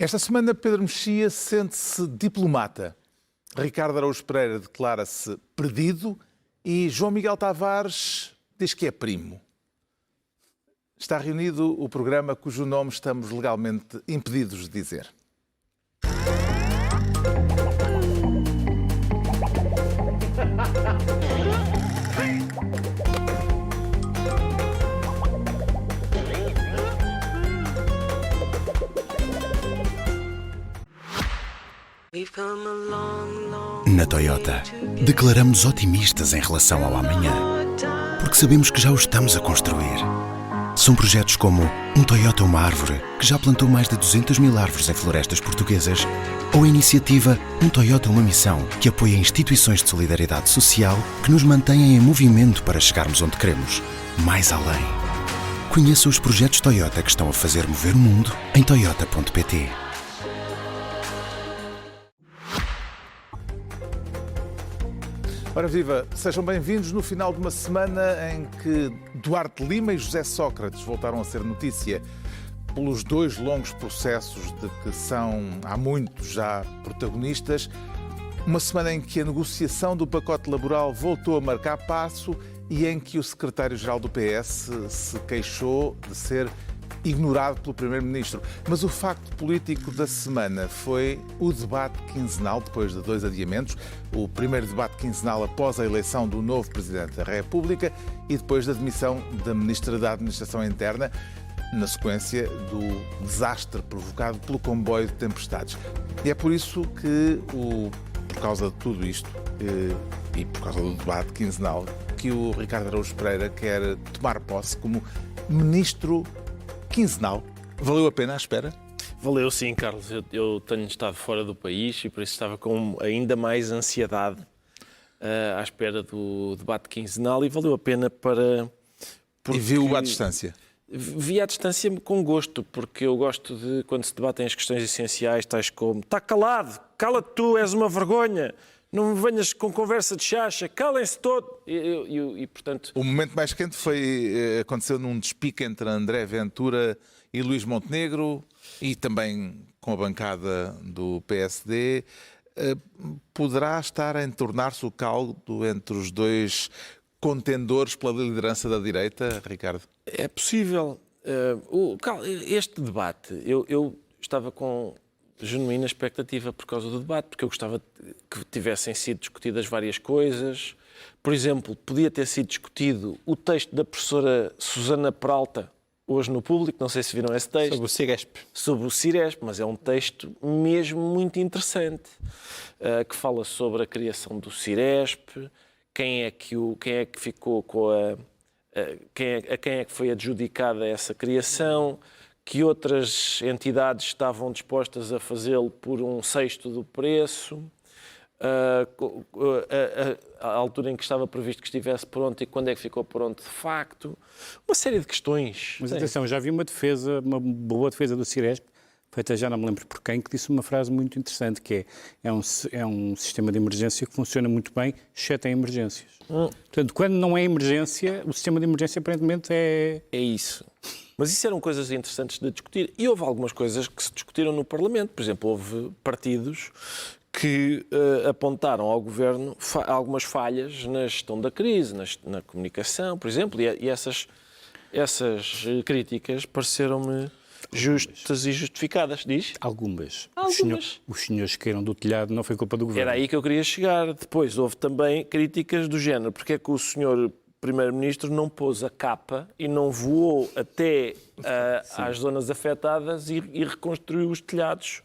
Esta semana, Pedro Mexia sente-se diplomata. Ricardo Araújo Pereira declara-se perdido e João Miguel Tavares diz que é primo. Está reunido o programa cujo nome estamos legalmente impedidos de dizer. Na Toyota, declaramos otimistas em relação ao amanhã, porque sabemos que já o estamos a construir. São projetos como um Toyota Uma Árvore, que já plantou mais de 200 mil árvores em florestas portuguesas, ou a iniciativa Um Toyota Uma Missão, que apoia instituições de solidariedade social que nos mantêm em movimento para chegarmos onde queremos, mais além. Conheça os projetos Toyota que estão a fazer mover o mundo em toyota.pt. Ora viva, sejam bem-vindos no final de uma semana em que Duarte Lima e José Sócrates voltaram a ser notícia pelos dois longos processos de que são há muito já protagonistas. Uma semana em que a negociação do pacote laboral voltou a marcar passo e em que o secretário-geral do PS se queixou de ser ignorado pelo Primeiro-Ministro. Mas o facto político da semana foi o debate quinzenal, depois de dois adiamentos. O primeiro debate quinzenal após a eleição do novo Presidente da República e depois da demissão da Ministra da Administração Interna, na sequência do desastre provocado pelo comboio de tempestades. E é por isso que, por causa de tudo isto e por causa do debate quinzenal, que o Ricardo Araújo Pereira quer tomar posse como Ministro quinzenal. Valeu a pena à espera? Valeu sim, Carlos. Eu tenho estado fora do país e por isso estava com ainda mais ansiedade à espera do debate quinzenal e valeu a pena porque... E viu-o à distância? Vi à distância com gosto, porque eu gosto de, quando se debatem as questões essenciais, tais como está calado, cala-te tu, és uma vergonha, não me venhas com conversa de chacha, calem-se todos. E, portanto... O momento mais quente aconteceu num despique entre André Ventura e Luís Montenegro e também com a bancada do PSD. Poderá estar a entornar-se o caldo entre os dois contendores pela liderança da direita, Ricardo? É possível. Este debate, eu estava com genuína expectativa por causa do debate, porque eu gostava que tivessem sido discutidas várias coisas. Por exemplo, podia ter sido discutido o texto da professora Susana Peralta, hoje no Público, não sei se viram esse texto. Sobre o Ciresp. Sobre o Ciresp, mas é um texto mesmo muito interessante, que fala sobre a criação do Ciresp, quem é que ficou com quem é que foi adjudicada essa criação, que outras entidades estavam dispostas a fazê-lo por 1/6 do preço, a altura em que estava previsto que estivesse pronto e quando é que ficou pronto de facto. Uma série de questões. Mas atenção, já vi uma boa defesa do Ciresp, feita já não me lembro por quem, que disse uma frase muito interessante, que é um sistema de emergência que funciona muito bem, exceto em emergências. Portanto, quando não é emergência, o sistema de emergência aparentemente é... É isso. Mas isso eram coisas interessantes de discutir. E houve algumas coisas que se discutiram no Parlamento. Por exemplo, houve partidos que apontaram ao Governo algumas falhas na gestão da crise, na comunicação, por exemplo, e essas críticas pareceram-me justas e justificadas, diz? Algumas. Algumas. Os senhores que caíram do telhado não foi culpa do Governo. Era aí que eu queria chegar. Depois houve também críticas do género. Porque é que o senhor Primeiro-Ministro não pôs a capa e não voou até às zonas afetadas e reconstruiu os telhados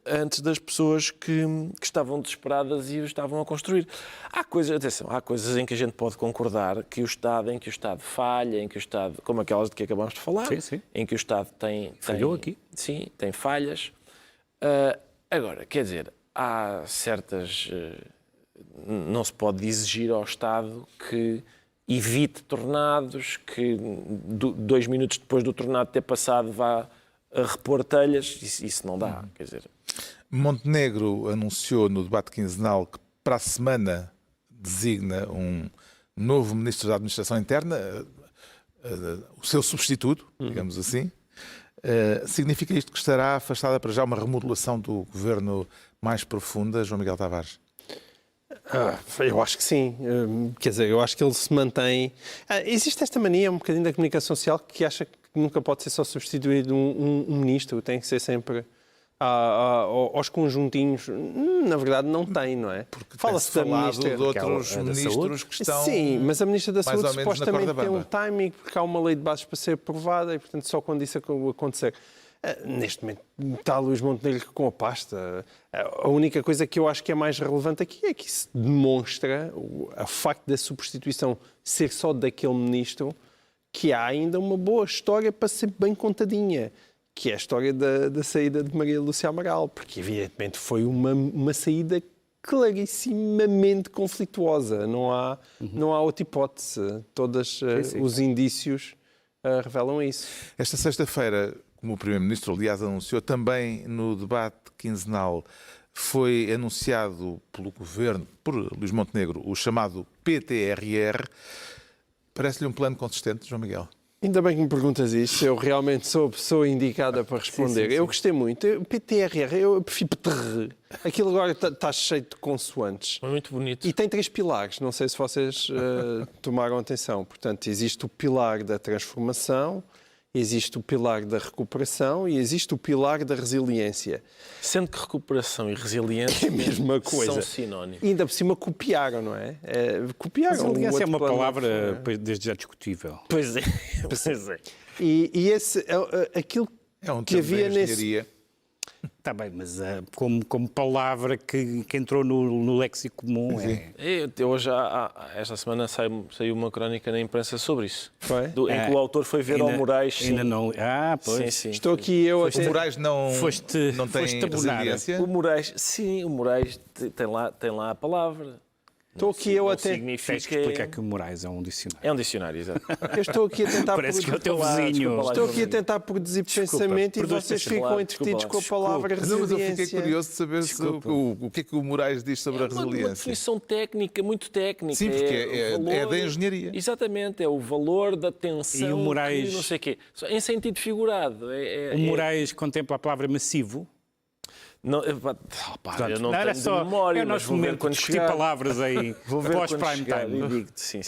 antes das pessoas que estavam desesperadas e o estavam a construir. Há coisas em que a gente pode concordar em que o Estado falha, em que o Estado, como aquelas de que acabámos de falar, sim. em que o Estado falhou aqui. Sim, tem falhas. Agora, quer dizer, há certas... Não se pode exigir ao Estado que evite tornados, que 2 minutos depois do tornado ter passado vá a repor telhas. Isso não dá, quer dizer... Montenegro anunciou no debate quinzenal que para a semana designa um novo Ministro da Administração Interna, o seu substituto, digamos assim. Significa isto que estará afastada para já uma remodelação do governo mais profunda, João Miguel Tavares? Eu acho que sim. Quer dizer, eu acho que ele se mantém... Existe esta mania, um bocadinho da comunicação social, que acha que nunca pode ser só substituído um ministro, tem que ser sempre aos conjuntinhos. Na verdade, não tem, não é? Porque fala-se tem-se da falado ministra... de outros ministros que estão... Sim, mas a Ministra da mais Saúde ou menos na supostamente corda tem um bamba. timing, porque há uma lei de bases para ser aprovada e, portanto, só quando isso acontecer. Neste momento está Luís Montenegro com a pasta. A única coisa que eu acho que é mais relevante aqui é que isso demonstra o facto da substituição ser só daquele ministro, que há ainda uma boa história para ser bem contadinha, que é a história da saída de Maria Lúcia Amaral, porque evidentemente foi uma saída clarissimamente conflituosa. Não há outra hipótese. Todos os indícios revelam isso. Esta sexta-feira, como o Primeiro-Ministro, aliás, anunciou, também no debate quinzenal, foi anunciado pelo Governo, por Luís Montenegro, o chamado PTRR. Parece-lhe um plano consistente, João Miguel? Ainda bem que me perguntas isso, eu realmente sou a pessoa indicada para responder. sim. Eu gostei muito. PTRR, eu prefiro PTR. Aquilo agora está cheio de consoantes. É muito bonito. E tem 3 pilares, não sei se vocês tomaram atenção. Portanto, existe o pilar da transformação, existe o pilar da recuperação e existe o pilar da resiliência. Sendo que recuperação e resiliência É a mesma coisa. são sinónimos. E ainda por cima copiaram, não é? Copiaram. Mas, o aliás, outro é uma plano. palavra desde já discutível. Pois é. Pois é. E esse, aquilo É um que termo da havia nesse... engenharia. Está bem, mas como palavra que entrou no léxico comum Hoje, esta semana, saiu uma crónica na imprensa sobre isso. Foi? Em que o autor foi ver ao Moraes. Ainda sim. não... Sim, Pois. sim. Estou aqui eu O até... Moraes não tem abonada. resiliência? O Moraes, sim, o Moraes tem lá a palavra. Estou aqui eu Não até... significa... Tens que explicar que o Moraes é um dicionário. É um dicionário, exato. Eu estou aqui a tentar... Parece que é o teu Desculpa lá, vizinho. desculpa lá. Estou aqui a tentar produzir pensamento e produz vocês pensamento. ficam Desculpa lá, entretidos com a desculpa. palavra Não, mas eu fiquei resiliência. curioso de saber o que é que o Moraes diz sobre a Uma resiliência. definição técnica, muito técnica. Sim, porque o valor- é da engenharia. Exatamente, é o valor da tensão. E o Moraes- que não sei quê. Em sentido figurado. O Moraes contempla a palavra massivo. Não, eu não era tenho só de memória, é o mas nosso vou ver momento de quando discutir chegar. palavras aí Vou ver quando pós-prime chegar time. e digo-te. Sim.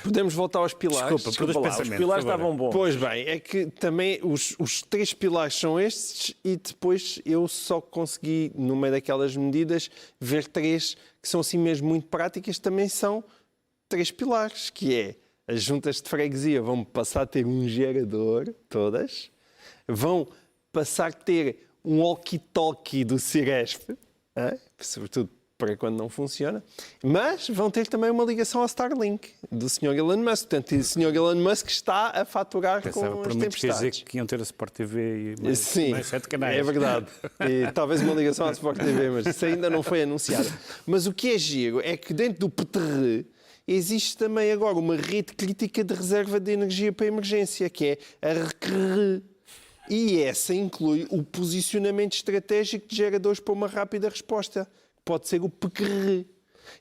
Podemos voltar aos pilares? Desculpa lá, os pensamento, pilares por favor. estavam bons. Pois bem, é que também os 3 pilares são estes e depois eu só consegui, no meio daquelas medidas, ver 3 que são assim mesmo muito práticas, também são 3 pilares, que é as juntas de freguesia vão passar a ter um gerador, todas, vão passar a ter um walkie-talkie do Ciresp, sobretudo para quando não funciona, mas vão ter também uma ligação ao Starlink do Sr. Elon Musk. Portanto, o Sr. Elon Musk está a faturar Pensava com por as muito dizer tempestades. que iam ter a Sport TV e Sim, mais 7 canais. é verdade. E talvez uma ligação à Sport TV, mas isso ainda não foi anunciado. Mas o que é giro é que dentro do PTR existe também agora uma rede crítica de reserva de energia para emergência, que é a RECR. E essa inclui o posicionamento estratégico de geradores para uma rápida resposta. Pode ser o PQR.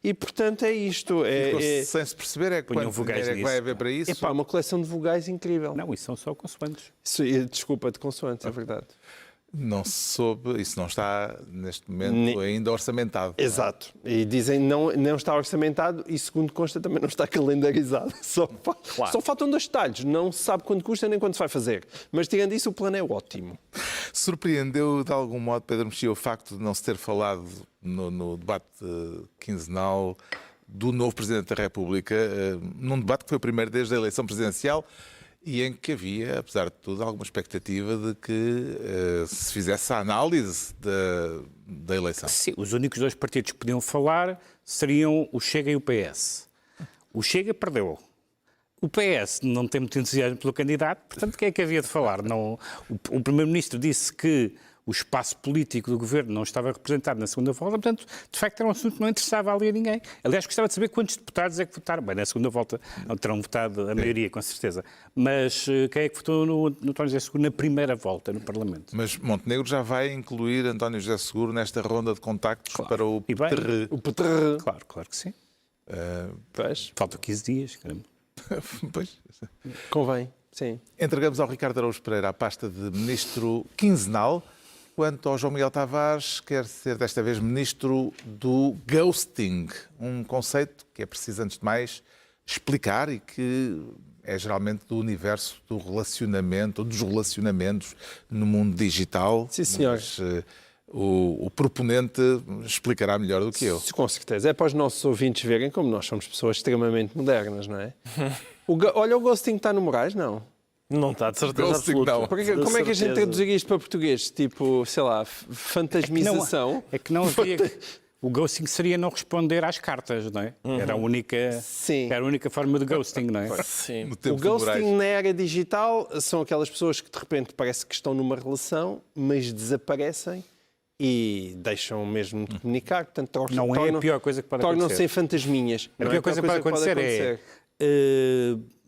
E, portanto, é isto. Ficou-se sem se perceber Punham quanto vogais dinheiro é que vai nisso. haver para isso. É uma coleção de vogais incrível. Não, isso são só consoantes. Desculpa, de consoantes, é verdade. Não se soube, isso não está neste momento ainda orçamentado. Exato. E dizem não está orçamentado e, segundo consta, também não está calendarizado. Só faltam 2 detalhes. Não se sabe quanto custa nem quanto se vai fazer. Mas, tirando isso, o plano é ótimo. Surpreendeu de algum modo, Pedro Mexia, o facto de não se ter falado no debate quinzenal do novo Presidente da República, num debate que foi o primeiro desde a eleição presidencial e em que havia, apesar de tudo, alguma expectativa de que se fizesse a análise da eleição. Sim, os únicos 2 partidos que podiam falar seriam o Chega e o PS. O Chega perdeu. O PS não tem muito entusiasmo pelo candidato, portanto, o que é que havia de falar? Não, o Primeiro-Ministro disse que o espaço político do Governo não estava representado na segunda volta, portanto, de facto, era um assunto que não interessava ali a ninguém. Aliás, gostava de saber quantos deputados é que votaram. Bem, na segunda volta terão votado a maioria, com certeza. Mas quem é que votou no António José Seguro na primeira volta no Parlamento? Mas Montenegro já vai incluir António José Seguro nesta ronda de contactos para o E bem. PTR. O PTR. Claro que sim. Pois. Faltam 15 dias, caramba. Pois. Convém. Sim. Entregamos ao Ricardo Araújo Pereira a pasta de ministro quinzenal, quanto ao João Miguel Tavares quer ser desta vez ministro do ghosting, um conceito que é preciso, antes de mais, explicar e que é geralmente do universo do relacionamento, ou dos relacionamentos no mundo digital. Sim, senhor. Mas, o proponente explicará melhor do que eu. Com certeza. É para os nossos ouvintes verem como nós somos pessoas extremamente modernas, não é? Olha, o ghosting está no Moraes, não? Não está, de certeza Ghosting absoluta. não. Porque, De como é que a gente certeza. traduziria isto para português? Tipo, sei lá, fantasmização? É que não havia... O ghosting seria não responder às cartas, não é? Era a única, Sim. era a única forma de ghosting, não é? Sim. No O tempo do Moraes. ghosting na era digital são aquelas pessoas que de repente parece que estão numa relação, mas desaparecem e deixam mesmo de comunicar. Portanto, Não é a pior coisa que pode tornam-se acontecer. em fantasminhas. A Não pior é coisa que pode acontecer é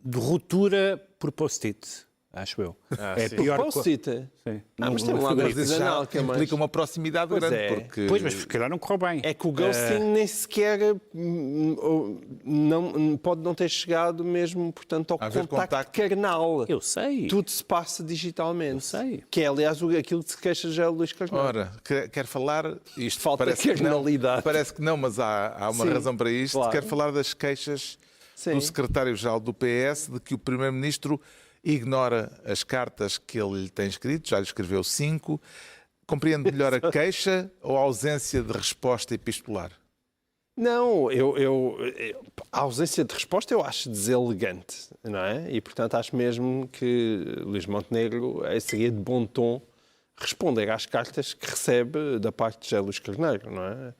de ruptura por post-it, acho eu. é a Por pior post-it. Sim. Mas tem No um lado frigorífico. Mas isso já artesanal que é mais... implica uma proximidade Pois grande, é. porque... Pois, mas se calhar não correu bem. É que o ghosting nem sequer não, pode não ter chegado mesmo, portanto, ao Haver contacto contacto. carnal. Eu sei. Tudo se passa digitalmente. Eu sei. Que é, aliás, aquilo que se queixa já o Luís Carneiro. Ora, quer falar, isto Falta parece que não, carnalidade. parece que não, mas há uma Sim, razão para isto. claro. Quer falar das queixas Sim. do secretário-geral do PS de que o primeiro-ministro ignora as cartas que ele lhe tem escrito, já lhe escreveu 5. Compreende melhor a queixa ou a ausência de resposta epistolar? Não, a ausência de resposta eu acho deselegante, não é? E, portanto, acho mesmo que Luís Montenegro seria de bom tom responder às cartas que recebe da parte de José Luís Carneiro, não é?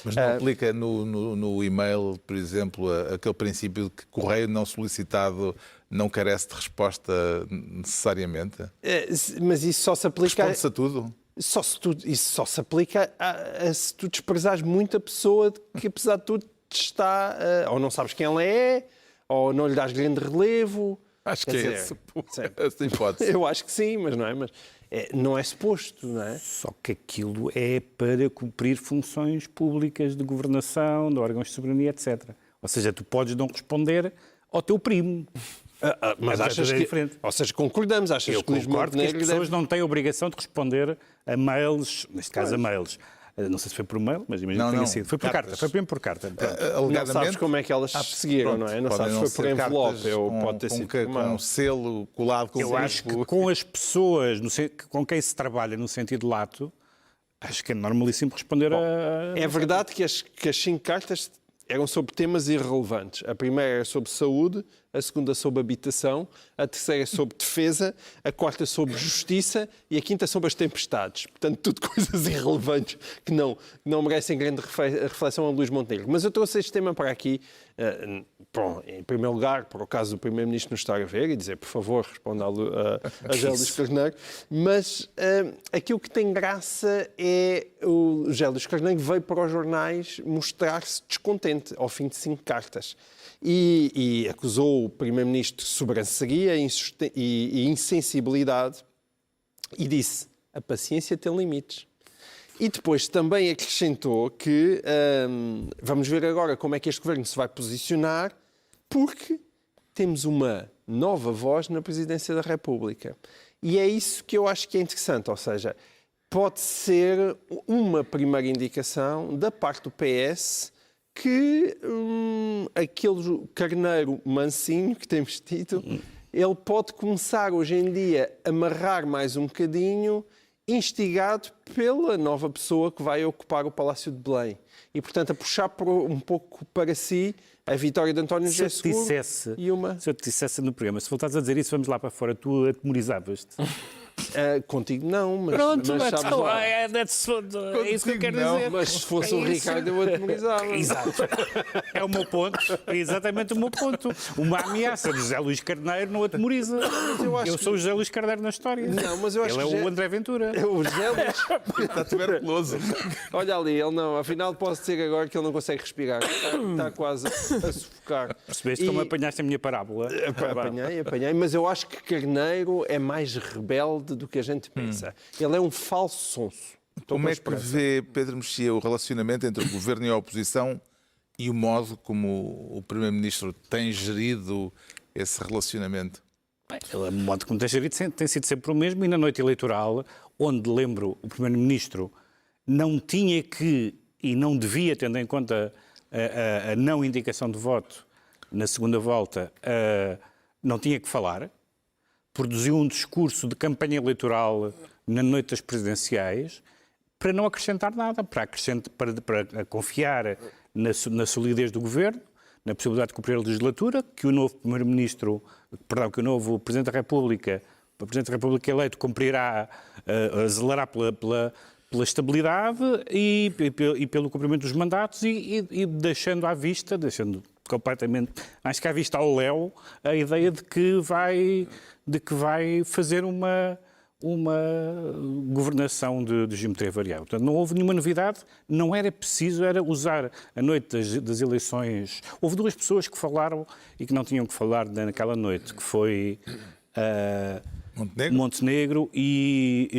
Mas não aplica no e-mail, por exemplo, aquele princípio de que correio não solicitado não carece de resposta necessariamente? Mas isso só se aplica... Responde-se a tudo? Isso só se aplica a se tu desprezares muito a pessoa que, apesar de tudo, está... ou não sabes quem ela é, ou não lhe dás grande relevo. Acho Quer que é dizer, essa hipótese. Eu acho que sim, mas não é? Mas não é suposto, não é? Só que aquilo é para cumprir funções públicas de governação, de órgãos de soberania, etc. Ou seja, tu podes não responder ao teu primo. Mas é achas que... diferente. Ou seja, concordamos. Achas Eu que Luís concordo que as Montenegro pessoas deve... não têm a obrigação de responder a mails, neste caso a mails. Não sei se foi por mail, mas imagino Não, que tenha não. sido. Foi por Cartas. carta, foi mesmo por carta. Pronto. Não Alegadamente, sabes como é que elas se seguiram, não é? Não podem sabes se foi por ser envelope cartas ou pode ter sido por com mail. um selo colado com Eu acho que com as pessoas com quem se trabalha no sentido lato, acho que é normalíssimo responder a... É verdade que as 5 cartas eram sobre temas irrelevantes. A primeira era sobre saúde, a segunda sobre habitação, a terceira sobre defesa, a quarta sobre justiça e a quinta sobre as tempestades. Portanto, tudo coisas irrelevantes que não merecem grande reflexão a Luís Montenegro. Mas eu trouxe este tema para aqui, bom, em primeiro lugar, para o caso do Primeiro-Ministro nos estar a ver e dizer, por favor, responda a José Luís Carneiro. Mas aquilo que tem graça é o José Luís Carneiro veio para os jornais mostrar-se descontente ao fim de 5 cartas. E acusou o Primeiro-Ministro de sobranceria e insensibilidade e disse, a paciência tem limites. E depois também acrescentou que vamos ver agora como é que este governo se vai posicionar, porque temos uma nova voz na Presidência da República. E é isso que eu acho que é interessante, ou seja, pode ser uma primeira indicação da parte do PS que aquele carneiro mansinho que temos tido, ele pode começar hoje em dia a amarrar mais um bocadinho, instigado pela nova pessoa que vai ocupar o Palácio de Belém. E, portanto, a puxar um pouco para si a vitória de António José Seguro e uma... Se eu te dissesse no programa, se voltares a dizer isso, vamos lá para fora, tu atemorizavas-te. Contigo não, mas, Pronto, mas sabes lá. é isso que eu quero não, dizer. Mas se fosse o Ricardo, eu atemorizava. Exato. É o meu ponto. É exatamente o meu ponto. Uma ameaça de José Luís Carneiro não atemoriza. Eu sou o José Luís Carneiro na história. Não, mas eu acho Ele que é o André Ventura. O José Luís... Está tuberculoso. Olha ali, ele não. Afinal, posso dizer agora que ele não consegue respirar. Está quase a sufocar. Percebeste como apanhaste a minha parábola? Apanhei, mas eu acho que Carneiro é mais rebelde do que a gente pensa. Ele é um falso sonso. Como é que vê, Pedro Mexia, o relacionamento entre o governo e a oposição e o modo como o Primeiro-Ministro tem gerido esse relacionamento? O modo como tem sido sempre o mesmo, e na noite eleitoral, onde, lembro, o Primeiro-Ministro não tinha que e não devia, tendo em conta a não indicação de voto na segunda volta, não tinha que falar, produziu um discurso de campanha eleitoral na noite das presidenciais para não acrescentar nada, para confiar na solidez do governo, na possibilidade de cumprir a legislatura, que o novo Primeiro-Ministro, que o novo Presidente da República, o Presidente da República eleito, cumprirá, zelará pela estabilidade e pelo cumprimento dos mandatos e deixando à vista, deixando completamente, acho que à vista ao léu, a ideia de que vai fazer uma governação de geometria variável. Portanto, não houve nenhuma novidade, não era preciso, era usar a noite das eleições. Houve duas pessoas que falaram e que não tinham que falar naquela noite, que foi Montenegro e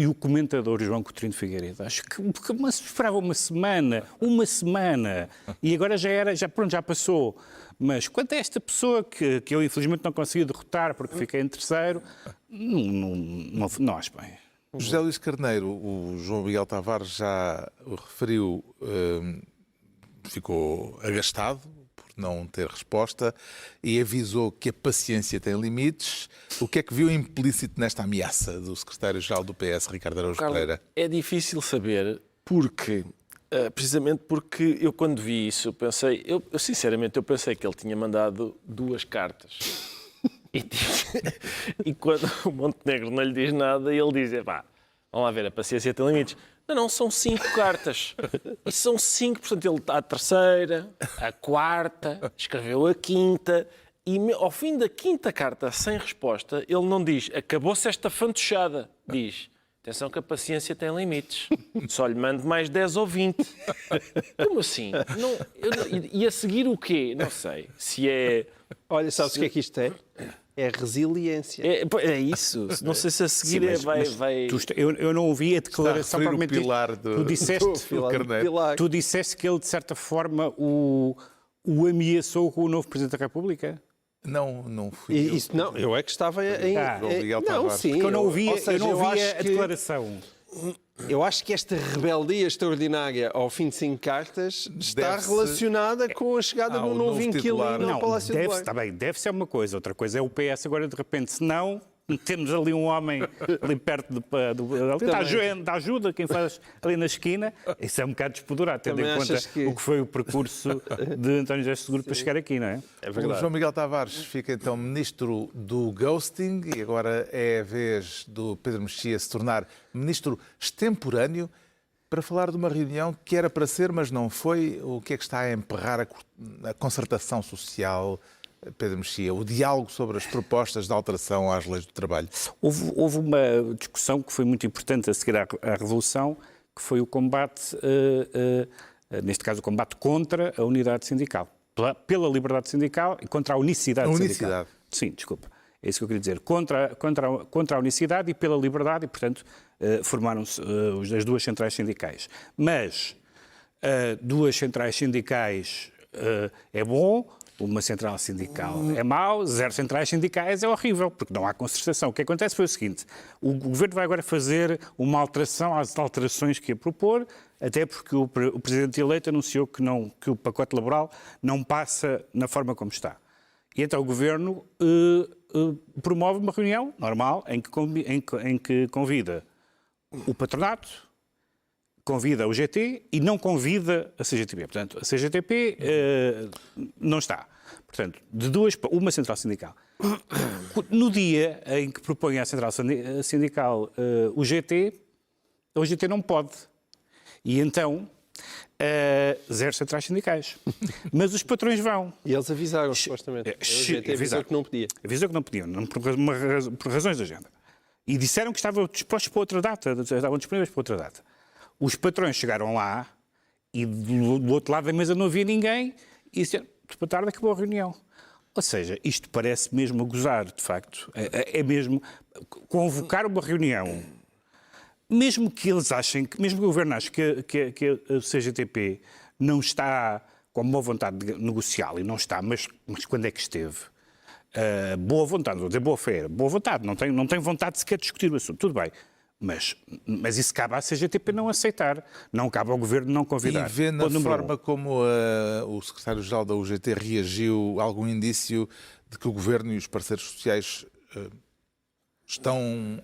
o comentador João Coutinho de Figueiredo. Acho que se esperava uma semana, e agora já passou. Mas quanto a esta pessoa que eu infelizmente não consegui derrotar porque fiquei em terceiro, não acho bem. José Luís Carneiro, o João Miguel Tavares já o referiu, ficou agastado por não ter resposta e avisou que a paciência tem limites. O que é que viu implícito nesta ameaça do secretário-geral do PS, Ricardo Araújo Pereira? É difícil saber porque... precisamente porque eu quando vi isso, eu sinceramente pensei que ele tinha mandado 2 cartas. E quando o Montenegro não lhe diz nada, ele diz, vamos lá ver, a paciência tem limites. Não, são 5 cartas. E são 5, portanto ele está a terceira, a quarta, escreveu a quinta, e ao fim da quinta carta, sem resposta, ele não diz, acabou-se esta fantochada, diz... Atenção que a paciência tem limites. Só lhe mando mais 10 ou 20. Como assim? E a seguir o quê? Não sei. Se é... Olha, sabes o que é que isto é? É resiliência. É isso. Não sei se a seguir vai... Eu não ouvi a declaração. Está a referir o pilar do Carneiro. Tu disseste que ele, de certa forma, o ameaçou com o novo Presidente da República? Não fui eu. Isso não, eu é que estava em... Não, sim. Porque eu não ouvi a que... declaração. Eu acho que esta rebeldia extraordinária ao fim de 5 cartas está relacionada com a chegada do novo inquilino ao Palácio do Belém. Está bem, deve ser uma coisa. Outra coisa é o PS agora, de repente, se não... Temos ali um homem ali perto da ajuda, quem faz ali na esquina. Isso é um bocado despodurado, tendo em conta o que foi o percurso de António José Seguro para chegar aqui, não é? É verdade. O João Miguel Tavares fica então ministro do ghosting e agora é a vez do Pedro Mexia se tornar ministro extemporâneo para falar de uma reunião que era para ser, mas não foi. O que é que está a emperrar a concertação social, Pedro Mexia, o diálogo sobre as propostas de alteração às leis do trabalho? Houve uma discussão que foi muito importante a seguir à Revolução, que foi o combate, neste caso o combate contra a unidade sindical, pela liberdade sindical e contra a unicidade sindical. Sim, desculpa, é isso que eu queria dizer. Contra a unicidade e pela liberdade e, portanto, formaram-se as 2 centrais sindicais. Mas 2 centrais sindicais é bom, uma central sindical é mau, 0 centrais sindicais é horrível, porque não há concertação. O que acontece foi o seguinte, o Governo vai agora fazer uma alteração às alterações que ia propor, até porque o Presidente eleito anunciou que o pacote laboral não passa na forma como está. E então o Governo promove uma reunião normal em que convida o patronato, convida o GT e não convida a CGTP. Portanto, a CGTP não está. Portanto, uma central sindical. No dia em que propõe à central sindical o GT não pode. E então, 0 centrais sindicais. Mas os patrões vão. E eles avisaram, supostamente. O GT avisou que não podia. Avisou que não podiam, por razões de agenda. E disseram que estavam dispostos para outra data, estavam disponíveis para outra data. Os patrões chegaram lá e do outro lado da mesa não havia ninguém e disseram, para tarde acabou a reunião. Ou seja, isto parece mesmo a gozar, de facto. É mesmo convocar uma reunião, mesmo que eles achem, mesmo que o Governo ache que a CGTP não está com boa vontade de negociá-lo, e não está, mas quando é que esteve? boa vontade, vou dizer boa fé, boa vontade, não tem vontade sequer de discutir o assunto, tudo bem. Mas isso cabe à CGTP não aceitar, não cabe ao Governo não convidar. E vê na Ponto número forma como o secretário-geral da UGT reagiu algum indício de que o Governo e os parceiros sociais estão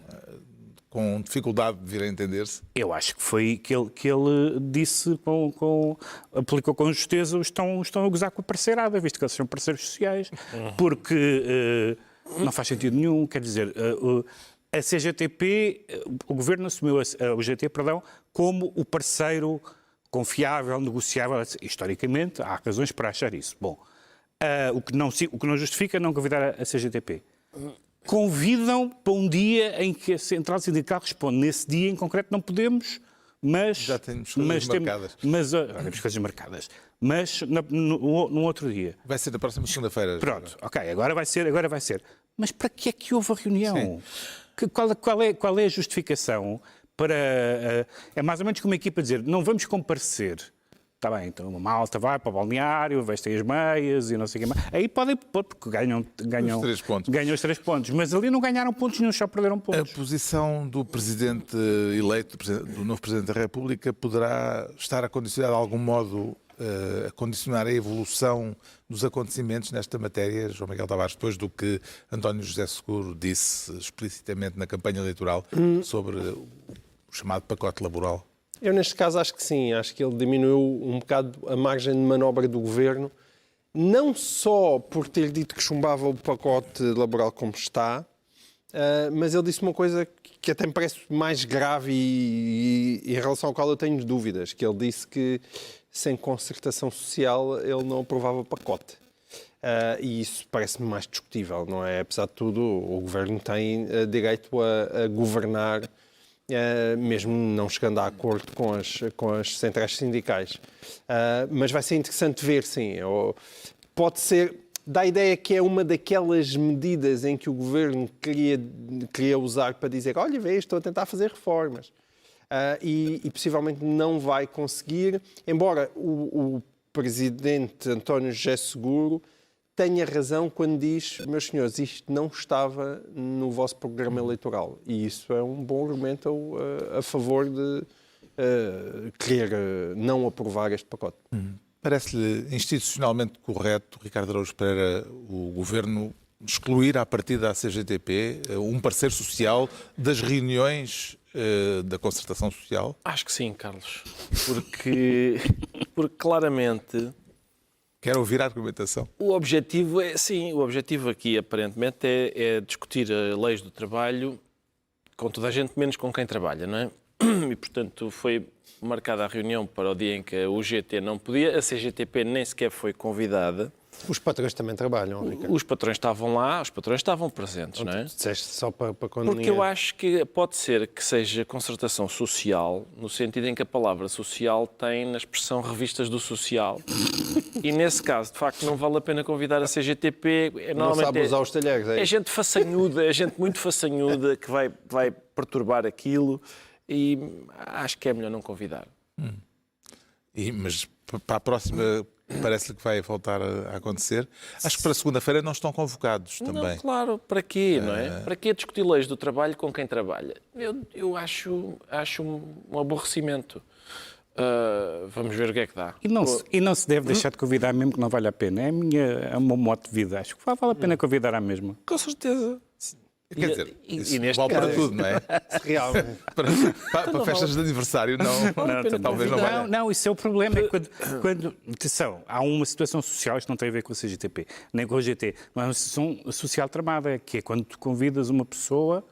com dificuldade de vir a entender-se? Eu acho que foi que ele disse, aplicou com justeza, estão a gozar com a parceirada, visto que eles são parceiros sociais, porque não faz sentido nenhum, quer dizer, a CGTP, o Governo assumiu a UGT, como o parceiro confiável, negociável, historicamente, há razões para achar isso. Bom, o que não justifica não convidar a CGTP. Convidam para um dia em que a Central Sindical responde. Nesse dia em concreto não podemos, mas... Já temos coisas marcadas. Temos coisas marcadas. Mas num outro dia. Vai ser na próxima segunda-feira. Pronto, ok, agora vai ser. Mas para que é que houve a reunião? Sim. Qual é a justificação para... é mais ou menos como uma equipa dizer, não vamos comparecer. Está bem, então uma malta vai para o balneário, vestem as meias e não sei o que mais. Aí podem pôr, porque ganham os 3 pontos. Mas ali não ganharam pontos nenhum, só perderam pontos. A posição do Presidente eleito, do novo Presidente da República, poderá estar a condicionar de algum modo a condicionar a evolução dos acontecimentos nesta matéria, João Miguel Tavares, depois do que António José Seguro disse explicitamente na campanha eleitoral sobre o chamado pacote laboral? Eu, neste caso, acho que sim. Acho que ele diminuiu um bocado a margem de manobra do Governo, não só por ter dito que chumbava o pacote laboral como está, mas ele disse uma coisa que até me parece mais grave e em relação ao qual eu tenho dúvidas, que ele disse que sem concertação social ele não aprovava o pacote. E isso parece-me mais discutível, não é? Apesar de tudo, o Governo tem direito a governar, mesmo não chegando a acordo com as centrais sindicais. Mas vai ser interessante ver, sim. Pode ser, dá a ideia que é uma daquelas medidas em que o Governo queria usar para dizer, olha, vê, estou a tentar fazer reformas. E possivelmente não vai conseguir, embora o Presidente António José Seguro tenha razão quando diz, meus senhores, isto não estava no vosso programa eleitoral. E isso é um bom argumento a favor de querer não aprovar este pacote. Parece-lhe institucionalmente correto, Ricardo Araújo Pereira, o Governo excluir à partida da CGTP, um parceiro social, das reuniões da concertação social? Acho que sim, Carlos. Porque claramente... Quero ouvir a argumentação. O objetivo aqui, aparentemente, é discutir as leis do trabalho com toda a gente, menos com quem trabalha, não é? E, portanto, foi marcada a reunião para o dia em que a UGT não podia, a CGTP nem sequer foi convidada. Os patrões também trabalham, Ricardo. Os patrões estavam lá, os patrões estavam presentes, não é? Disseste só para quando Porque eu acho que pode ser que seja concertação social, no sentido em que a palavra social tem na expressão revistas do social. E nesse caso, de facto, não vale a pena convidar a CGTP. Não sabe usar os talheres, é gente façanhuda, é gente muito façanhuda que vai perturbar aquilo e acho que é melhor não convidar. Mas para a próxima... Parece-lhe que vai voltar a acontecer. Acho que para segunda-feira não estão convocados também. Não, claro, para quê, não é? Para quê discutir leis do trabalho com quem trabalha? Eu acho um aborrecimento. Vamos ver o que é que dá. E não se deve deixar de convidar mesmo que não vale a pena. É o meu modo de vida. Acho que vale a pena convidar à mesma. Com certeza. Quer dizer, isso neste vale caso, para tudo, não é? realmente. Para festas de aniversário, talvez não valha. Não, isso é o problema. É quando atenção, há uma situação social, isto não tem a ver com a CGTP, nem com a UGT, mas é uma situação social tramada, que é quando tu convidas uma pessoa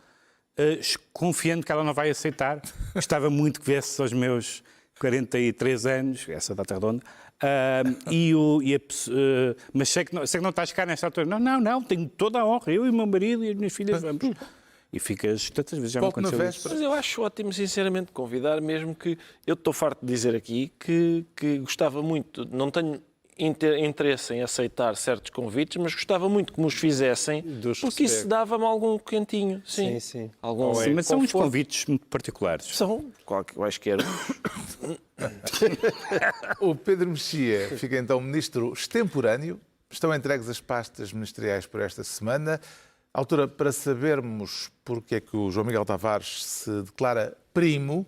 confiando que ela não vai aceitar. Gostava muito que viesse aos meus 43 anos, essa data redonda, mas sei que não estás cá nesta altura. Não, tenho toda a honra, eu e o meu marido e as minhas filhas vamos. E ficas tantas vezes, já me aconteceu isso. Mas eu acho ótimo, sinceramente, convidar, mesmo que eu estou farto de dizer aqui que gostava muito, não tenho interesse em aceitar certos convites, mas gostava muito que me os fizessem, porque isso dava-me algum cantinho. Sim. Sim. Mas são uns convites muito particulares. São quaisquer. O Pedro Mexia fica então ministro extemporâneo Estão entregues as pastas ministeriais por esta semana. À altura para sabermos porque é que o João Miguel Tavares se declara primo,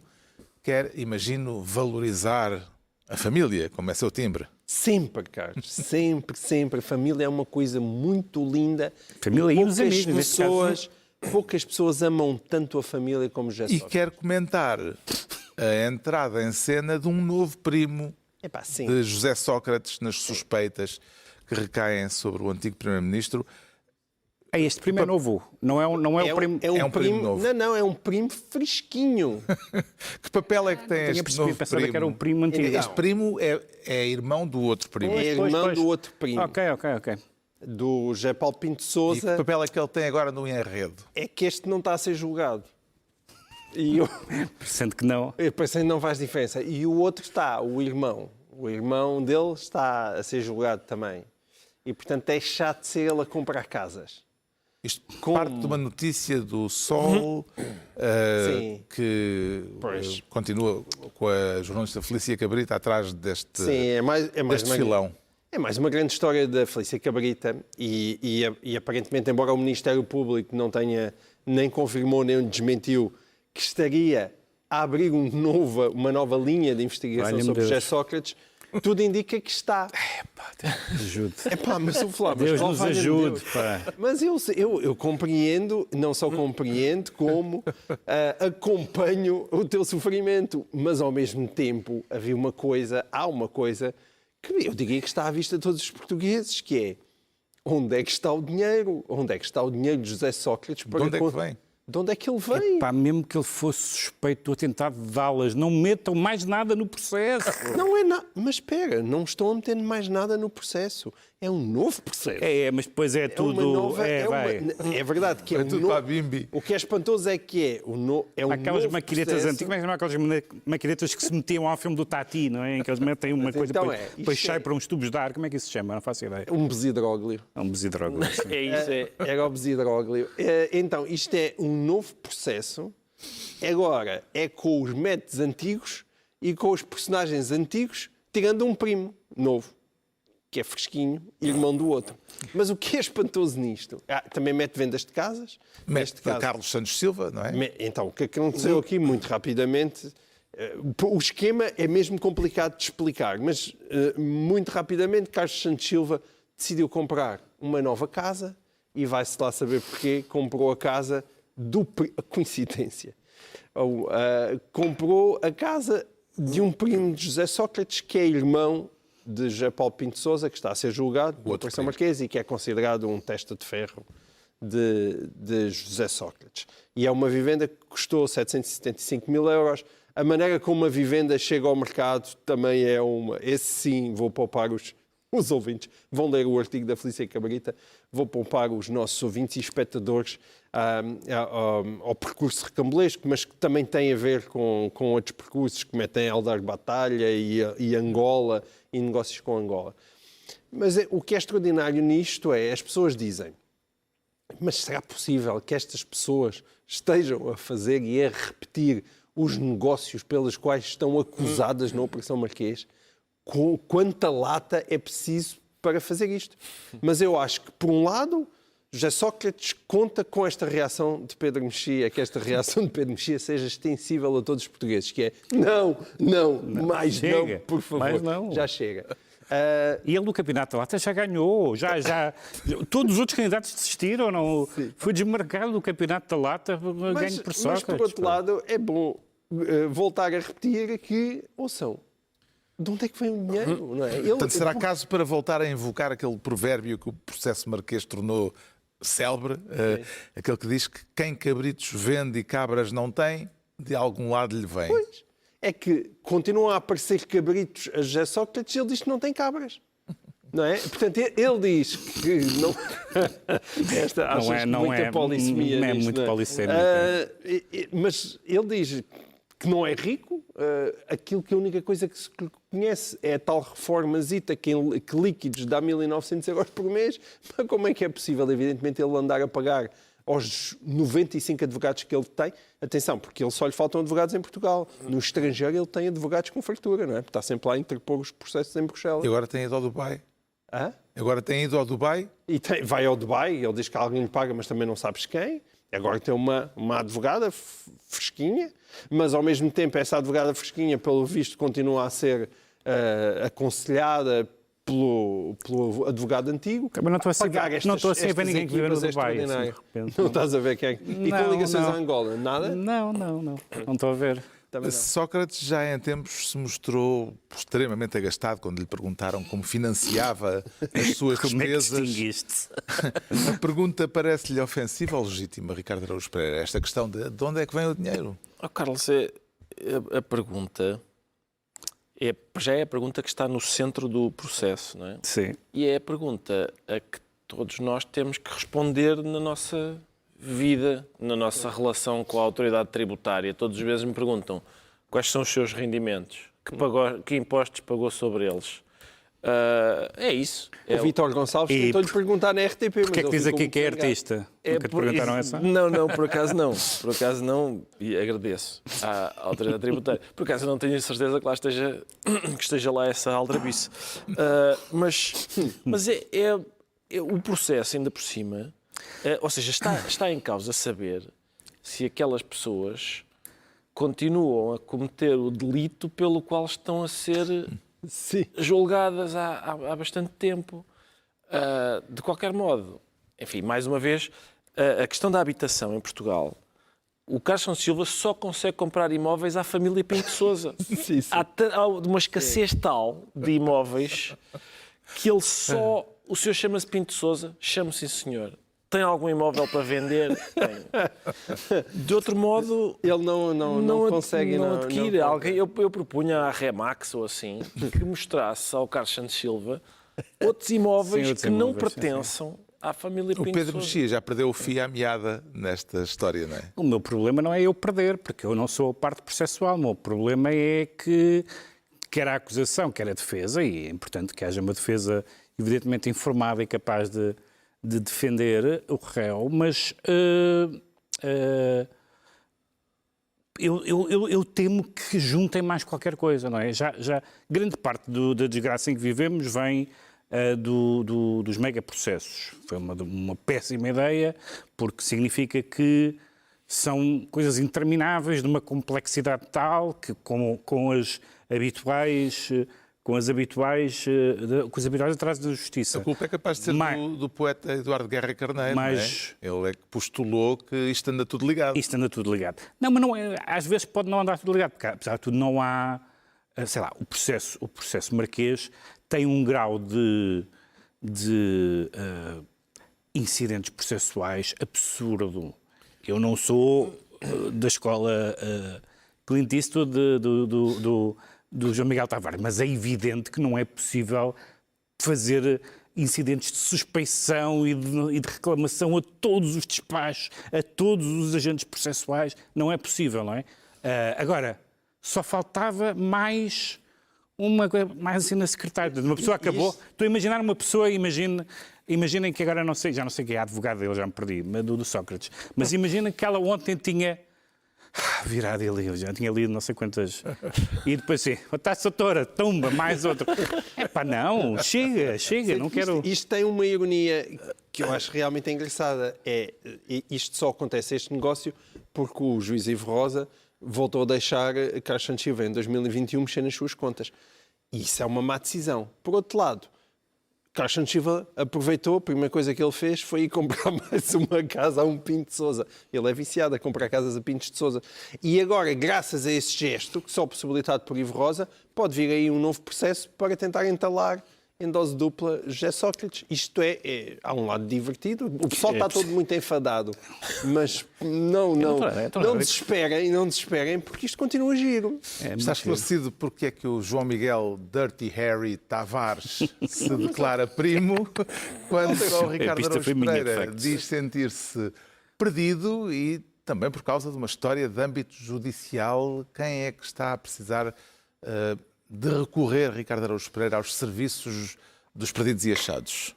quer, imagino, valorizar a família, como é seu timbre. Sempre, Carlos. Sempre, sempre. A família é uma coisa muito linda. Família e os amigos, neste caso. Poucas pessoas amam tanto a família como José E Sócrates. quer comentar a entrada em cena de um novo primo Epá, sim. de José Sócrates nas suspeitas que recaem sobre o antigo primeiro-ministro. Este primo é novo, não é o primo... É um primo novo. Não, é um primo fresquinho. Que papel é que tem Tinha este percebido, novo pensava primo? que era o primo antigo. Este primo é irmão do outro primo. É irmão do outro primo. Ok. Do José Paulo Pinto de E que Sousa. papel é que ele tem agora no enredo? É que este não está a ser julgado. E eu... Sendo que não. Eu pensei que não faz diferença. E o outro está, o irmão. O irmão dele está a ser julgado também. E, portanto, é chato ser ele a comprar casas. Isto parte de uma notícia do Sol Sim. que Pois. continua com a jornalista Felícia Cabrita atrás deste, Sim, é mais deste uma, filão. é mais uma grande história da Felícia Cabrita e aparentemente, embora o Ministério Público não tenha nem confirmou nem desmentiu que estaria a abrir uma nova linha de investigação Valha-me sobre Deus. José Sócrates, tudo indica que está. Ajude. Mas eu falava, mas Deus qual nos valha-me ajude, Deus? pá. Mas eu compreendo, não só compreendo, como acompanho o teu sofrimento. Mas, ao mesmo tempo, há uma coisa que eu diria que está à vista de todos os portugueses, que é onde é que está o dinheiro? Onde é que está o dinheiro de José Sócrates? De onde é que vem? De onde é que ele vem? Pá, mesmo que ele fosse suspeito do atentado de Dallas, não metam mais nada no processo. Não é nada. Mas espera, não estão a meter mais nada no processo. É um novo processo. Mas depois é tudo... uma nova, vai. é verdade que é É um tudo novo, para a Bimbi. O que é espantoso é que é um Aquelas novo maquinetas processo. antigas, como é que não é aquelas maquinetas que se metiam ao filme do Tati, não é? Em que eles metem uma coisa, então depois isto sai é- para uns tubos de ar, como é que isso se chama? Não faço ideia. Um besidróglio. É um besidróglio. assim. É isso, Era o besidróglio. Então, isto é um novo processo. Agora, é com os métodos antigos e com os personagens antigos, tirando um primo novo, que é fresquinho, irmão do outro. Mas o que é espantoso nisto? Também mete vendas de casas. Mete Neste caso, Carlos Santos Silva, não é? Então, o que aconteceu aqui, muito rapidamente, o esquema é mesmo complicado de explicar, mas muito rapidamente Carlos Santos Silva decidiu comprar uma nova casa e vai-se lá saber porquê. Comprou a casa a coincidência. Comprou a casa de um primo de José Sócrates, que é irmão de José Paulo Pinto de Sousa, que está a ser julgado no Operação Marquês e que é considerado um testa de ferro de José Sócrates. E é uma vivenda que custou 775 mil euros. A maneira como uma vivenda chega ao mercado também é uma... Esse sim, vou poupar os ouvintes. Vão ler o artigo da Felícia Cabrita. Vou poupar os nossos ouvintes e espectadores ao percurso recambulesco, mas que também tem a ver com outros percursos que metem Aldargue Batalha e Angola e negócios com Angola. Mas o que é extraordinário nisto é, as pessoas dizem, mas será possível que estas pessoas estejam a fazer e a repetir os negócios pelos quais estão acusadas na Operação Marquês? Quanta lata é preciso para fazer isto? Mas eu acho que, por um lado, José Sócrates conta com esta reação de Pedro Mexia, que esta reação de Pedro Mexia seja extensível a todos os portugueses, que é não, mais chega, não, por favor. mais não. Já chega. E ele no Campeonato da Lata já ganhou, todos os outros candidatos desistiram, não? Foi desmarcado do Campeonato da Lata, ganho por Sócrates. Mas, por outro lado, é bom voltar a repetir que, ouçam, de onde é que vem o dinheiro? Não é? Portanto, será caso para voltar a invocar aquele provérbio que o processo marquês tornou célebre, aquele que diz que quem cabritos vende e cabras não tem, de algum lado lhe vem. Pois. É que continuam a aparecer cabritos a José Sócrates e ele diz que não tem cabras. Não é? Portanto, ele diz que não... Não é polissemia nisto, muito não é? polissémico. Mas ele diz que não é rico, aquilo que a única coisa que se conhece é a tal reformazita que líquidos dá 1.900 euros por mês. Mas como é que é possível, evidentemente, ele andar a pagar aos 95 advogados que ele tem? Atenção, porque ele só lhe faltam advogados em Portugal. No estrangeiro ele tem advogados com fartura, não é? Porque está sempre lá a interpor os processos em Bruxelas. E agora tem ido ao Dubai. Hã? Agora tem ido ao Dubai. E vai ao Dubai, ele diz que alguém lhe paga, mas também não sabes quem. Agora tem uma advogada fresquinha, mas ao mesmo tempo essa advogada fresquinha, pelo visto, continua a ser aconselhada pelo advogado antigo. Mas não estou a ver ninguém que vive no Dubai. Assim, de repente, não estás a ver quem é. E com ligações a Angola? Nada? Não estou a ver. Sócrates já em tempos se mostrou extremamente agastado quando lhe perguntaram como financiava as suas Como é que despesas. distinguiste? A pergunta parece-lhe ofensiva ou legítima, Ricardo Araújo Pereira? Esta questão de onde é que vem o dinheiro? Carlos, a pergunta já é a pergunta que está no centro do processo, não é? Sim. E é a pergunta a que todos nós temos que responder na nossa vida, na nossa relação com a autoridade tributária. Todos os vezes me perguntam quais são os seus rendimentos, que impostos pagou sobre eles. É isso. O Vítor Gonçalves tentou-lhe perguntar na RTP. Porquê é que diz aqui que é artista? Nunca te perguntaram essa? Não, por acaso não. Por acaso não, e agradeço à autoridade tributária. Por acaso não tenho certeza que lá esteja lá essa aldrabice. Mas o processo, ainda por cima, ou seja, está em causa saber se aquelas pessoas continuam a cometer o delito pelo qual estão a ser julgadas há bastante tempo. De qualquer modo, enfim, mais uma vez, a questão da habitação em Portugal, o Carlos Santos Silva só consegue comprar imóveis à família Pinto de Sousa. Há uma escassez tal de imóveis que ele só... O senhor chama-se Pinto de Sousa? Chama-se, sim, senhor. Tem algum imóvel para vender? Tem. De outro modo... Ele não consegue... Não adquire. Eu propunha à Remax ou assim que mostrasse ao Carlos Santos Silva outros imóveis que não pertençam à família Pinto O Pedro Sousa. Mexia já perdeu o fio à meada nesta história, não é? O meu problema não é eu perder, porque eu não sou a parte processual. O meu problema é que quer a acusação, quer a defesa, e é importante que haja uma defesa evidentemente informada e capaz de defender o réu, mas eu temo que juntem mais qualquer coisa, não é? Já grande parte da desgraça em que vivemos vem dos megaprocessos. Foi uma péssima ideia, porque significa que são coisas intermináveis, de uma complexidade tal que com as habituais atrás da justiça. A culpa é capaz de ser do poeta Eduardo Guerra Carneiro, não é? Ele é que postulou que isto anda tudo ligado. Isto anda tudo ligado. Não, mas não é, às vezes pode não andar tudo ligado, porque apesar de tudo não há, sei lá, o processo marquês tem um grau de incidentes processuais absurdo. Eu não sou da escola Clint Eastwood do João Miguel Tavares, mas é evidente que não é possível fazer incidentes de suspeição e de reclamação a todos os despachos, a todos os agentes processuais. Não é possível, não é? Agora, só faltava mais assim na secretária. Uma pessoa acabou... Estou a imaginar uma pessoa, imaginem que agora já não sei quem é a advogada dele, já me perdi, do Sócrates, mas imaginem que ela ontem tinha... virado ali, eu já tinha lido não sei quantas. E depois assim, está-se doutora, tumba, mais outro. Não, chega, não quero... Isto tem uma ironia que eu acho realmente engraçada. Isto só acontece, este negócio, porque o juiz Ivo Rosa voltou a deixar Carlos Santos Silva em 2021 mexer nas suas contas. E isso é uma má decisão. Por outro lado, Carlos Santos Silva aproveitou, a primeira coisa que ele fez foi ir comprar mais uma casa a um Pinto de Sousa. Ele é viciado a comprar casas a Pintos de Sousa. E agora, graças a esse gesto, só possibilitado por Ivo Rosa, pode vir aí um novo processo para tentar entalar em dose dupla José Sócrates. Isto há um lado divertido. O pessoal está todo muito enfadado. Mas não desesperem, porque isto continua giro. Está esclarecido porque é que o João Miguel Dirty Harry Tavares se declara primo, quando só o Ricardo Araújo Pereira diz sentir-se perdido e também por causa de uma história de âmbito judicial. Quem é que está a precisar de recorrer, Ricardo Araújo Pereira, aos serviços dos perdidos e achados?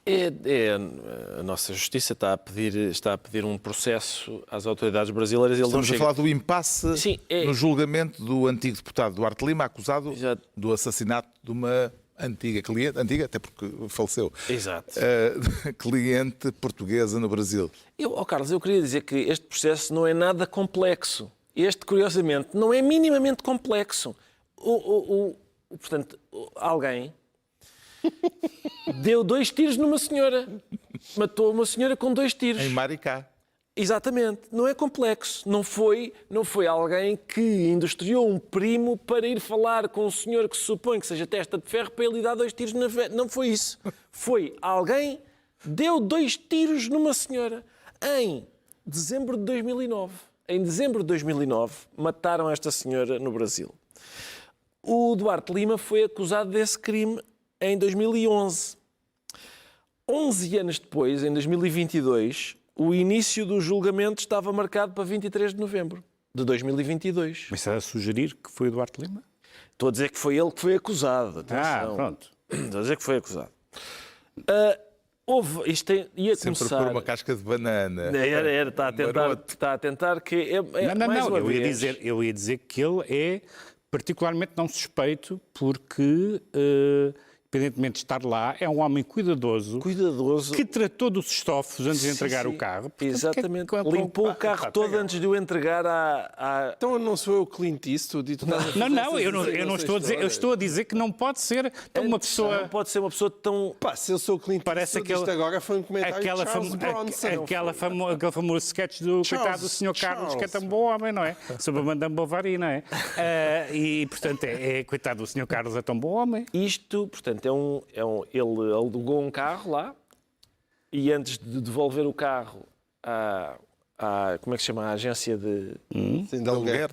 A nossa justiça está a pedir um processo às autoridades brasileiras. Estamos a falar do impasse no julgamento do antigo deputado Duarte Lima, acusado do assassinato de uma antiga cliente, antiga até porque faleceu, Exato. cliente portuguesa no Brasil. Carlos, eu queria dizer que este processo não é nada complexo. Este, curiosamente, não é minimamente complexo. Portanto, alguém deu 2 tiros numa senhora. Matou uma senhora com 2 tiros. Em Maricá. Exatamente. Não é complexo. Não foi alguém que industriou um primo para ir falar com um senhor que se supõe que seja testa de ferro para ele lhe dar 2 tiros na veia. Não foi isso. Foi alguém deu 2 tiros numa senhora em dezembro de 2009. Em dezembro de 2009, mataram esta senhora no Brasil. O Duarte Lima foi acusado desse crime em 2011. 11 anos depois, em 2022, o início do julgamento estava marcado para 23 de novembro de 2022. Mas está a sugerir que foi o Duarte Lima? Estou a dizer que foi ele que foi acusado. Atenção. Pronto. Estou a dizer que foi acusado. Ia Sempre começar... por uma casca de banana. Está a tentar que... Não. Eu ia dizer que ele é particularmente não suspeito porque, independentemente de estar lá, é um homem cuidadoso que tratou dos estofos antes de entregar o carro. Portanto, exatamente. Limpou o carro todo antes de o entregar à... Então não sou eu Clint Eastwood e tu estás a fazer Eu não estou a dizer. Eu estou a dizer que não pode ser uma pessoa... Não pode ser uma pessoa tão... Pá, se eu sou o Clint Eastwood, isto agora foi um comentário de Charles Bronson. Aquele famoso sketch do coitado do Sr. Carlos, que é tão bom homem, não é? Sobre a Madame Bovary, não é? E, portanto, coitado do Sr. Carlos é tão bom homem. Isto, portanto, ele alugou um carro lá e antes de devolver o carro como é que se chama? A agência de aluguer,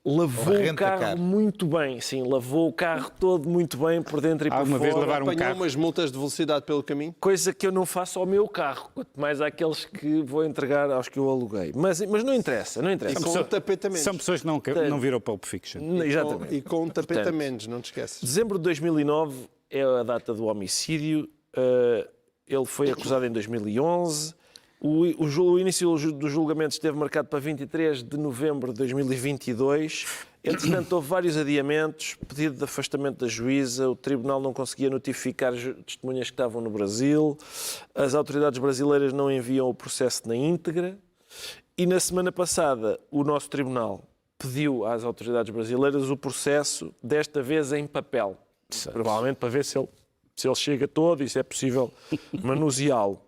lavou o carro muito bem. Sim, lavou o carro todo muito bem por dentro e por Alguma vez fora. levar um Apanhou carro? umas multas de velocidade pelo caminho? Coisa que eu não faço ao meu carro, quanto mais àqueles que vou entregar aos que eu aluguei. Mas não interessa, não interessa. E com um tapete a menos. São pessoas que não viram Pulp Fiction. Exatamente. E com um tapete a Portanto, menos, não te esqueces. Dezembro de 2009 é a data do homicídio. Ele foi acusado em 2011. O início dos julgamentos esteve marcado para 23 de novembro de 2022. Entretanto, houve vários adiamentos, pedido de afastamento da juíza, o tribunal não conseguia notificar as testemunhas que estavam no Brasil, as autoridades brasileiras não enviam o processo na íntegra e na semana passada o nosso tribunal pediu às autoridades brasileiras o processo, desta vez em papel, provavelmente para ver se ele chega todo e se é possível manuseá-lo.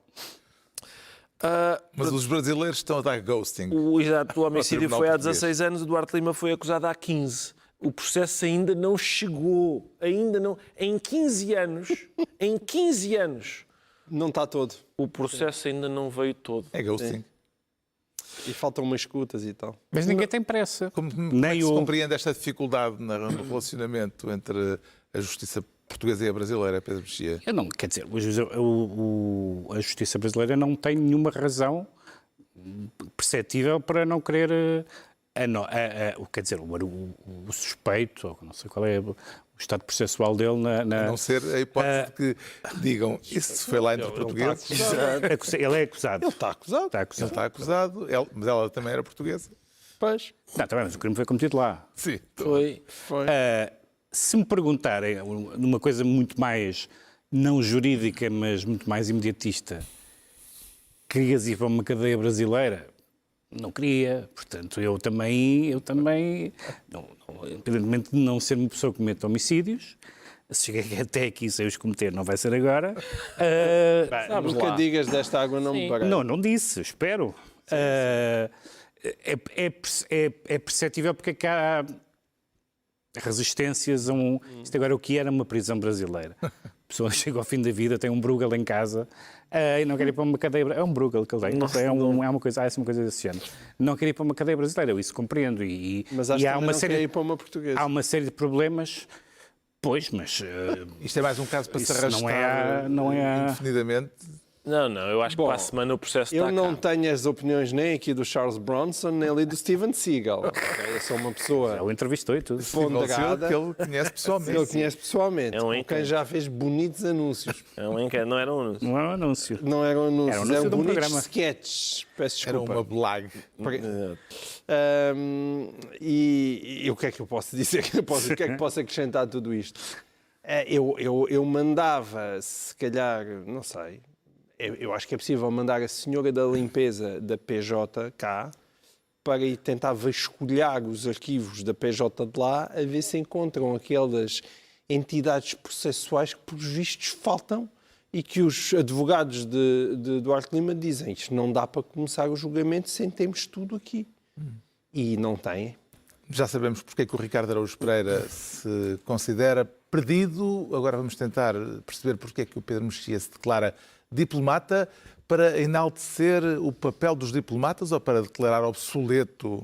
Mas os brasileiros estão a dar ghosting. O homicídio foi há português. 16 anos, o Duarte Lima foi acusado há 15. O processo ainda não chegou. Ainda não. Em 15 anos, Não está todo. o processo ainda não veio todo. É ghosting. E faltam umas escutas e tal. Mas ninguém tem pressa. Como é Nem que se o... compreende esta dificuldade no relacionamento entre a justiça portuguesa e a brasileira, Pedro Mexia? Eu não, quer dizer, a justiça brasileira não tem nenhuma razão perceptível para não querer, quer dizer, o suspeito, ou não sei qual é o estado processual dele A não ser a hipótese de que digam isso foi lá entre portugueses. Ele é acusado. Ele está acusado. Está Ele acusado. está acusado, mas ela também era portuguesa. Pois. Não, também, mas o crime foi cometido lá. Sim. Foi. Se me perguntarem numa coisa muito mais, não jurídica, mas muito mais imediatista, querias ir para uma cadeia brasileira? Não queria. Portanto, eu também independentemente de não ser uma pessoa que comete homicídios, se cheguei até aqui sem os cometer, não vai ser agora. Nunca digas desta água não me parece. Não disse, espero. É perceptível porque é que há resistências a um... Isto agora o que era uma prisão brasileira. A pessoa chega ao fim da vida, tem um Bruegel em casa e não quer ir para uma cadeia... É um Bruegel que ele tem. É uma coisa desse género. Não quer ir para uma cadeia brasileira, eu isso compreendo. Mas acho que não quer ir para uma portuguesa. Há uma série de problemas... Pois, mas... Isto é mais um caso para se isso arrastar não é indefinidamente. Não, eu acho que para a semana o processo está Eu não cá. tenho as opiniões nem aqui do Charles Bronson, nem ali do Steven Seagal. Eu sou uma pessoa Ele entrevistou e tudo. ponderada Que ele conhece pessoalmente. que ele conhece pessoalmente, É um com quem encanto. já fez bonitos anúncios. Não era um anúncio. Não é um anúncio. Não eram anúncios, Era um anúncio eram de um bonitos programa. sketches. Peço Era desculpa. uma blague. E o que é que eu posso dizer? O que é que posso acrescentar a tudo isto? Eu mandava, se calhar, não sei, eu acho que é possível mandar a senhora da limpeza da PJ cá para ir tentar vasculhar os arquivos da PJ de lá a ver se encontram aquelas entidades processuais que, por vistos, faltam e que os advogados de Duarte Lima dizem isto não dá para começar o julgamento sem termos tudo aqui. E não têm. Já sabemos porque é que o Ricardo Araújo Pereira se considera perdido. Agora vamos tentar perceber porque é que o Pedro Mexia se declara diplomata, para enaltecer o papel dos diplomatas ou para declarar obsoleto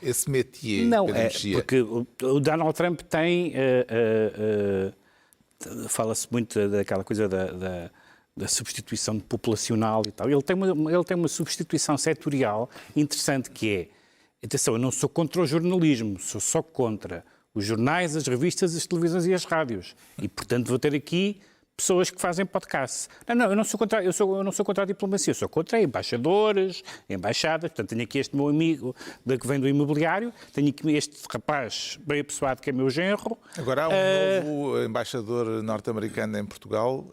esse métier? Não, Pedro Mexia? porque o Donald Trump tem... fala-se muito daquela coisa da substituição populacional e tal. Ele tem uma substituição setorial interessante que é, atenção, eu não sou contra o jornalismo, sou só contra os jornais, as revistas, as televisões e as rádios. E, portanto, vou ter aqui pessoas que fazem podcast. Não, eu não sou contra a diplomacia, eu sou contra embaixadores, embaixadas. Portanto, tenho aqui este meu amigo que vem do imobiliário, tenho aqui este rapaz bem apessoado que é meu genro. Agora há um novo embaixador norte-americano em Portugal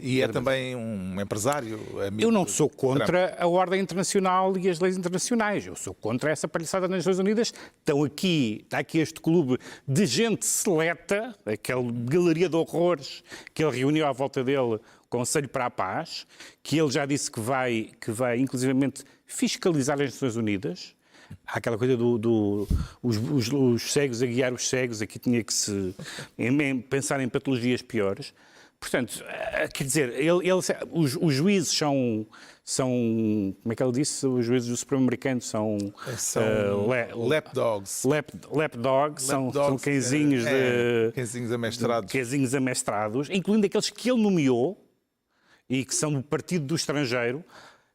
e é também um empresário, amigo. Eu não sou contra a ordem internacional e as leis internacionais. Eu sou contra essa palhaçada nas Nações Unidas. Está aqui este clube de gente seleta, aquela galeria de horrores que ele reuniu à volta dele, o Conselho para a Paz, que ele já disse que vai inclusivamente fiscalizar as Nações Unidas. Há aquela coisa os cegos a guiar os cegos, aqui tinha que se pensar em patologias piores. Portanto, quer dizer, os juízes são, como é que ele disse? Os juízes do Supremo Americano são lapdogs. Lapdogs, são cãezinhos cãezinhos amestrados, incluindo aqueles que ele nomeou e que são do Partido do Estrangeiro,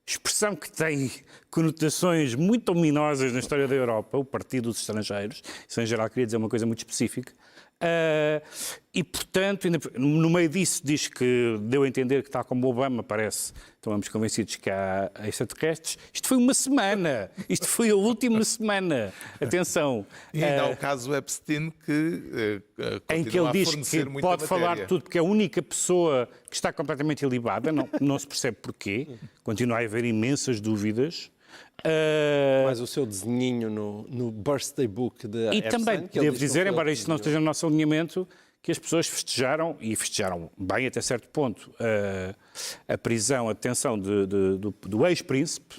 expressão que tem conotações muito ominosas na história da Europa, o Partido dos Estrangeiros. Isso, em geral, queria dizer uma coisa muito específica. E, portanto, no meio disso diz que deu a entender que, tal como o Obama, estamos convencidos que há extraterrestres. Isto foi uma semana. Isto foi a última semana. Atenção. E ainda há o caso Epstein que em que ele diz que pode falar de tudo, porque é a única pessoa que está completamente ilibada, não se percebe porquê. Continua a haver imensas dúvidas. Mas o seu desenhinho no birthday book de E Epstein, também, devo dizer, embora isto não esteja no nosso alinhamento, que as pessoas festejaram, e festejaram bem até certo ponto, a prisão, a detenção do ex-príncipe,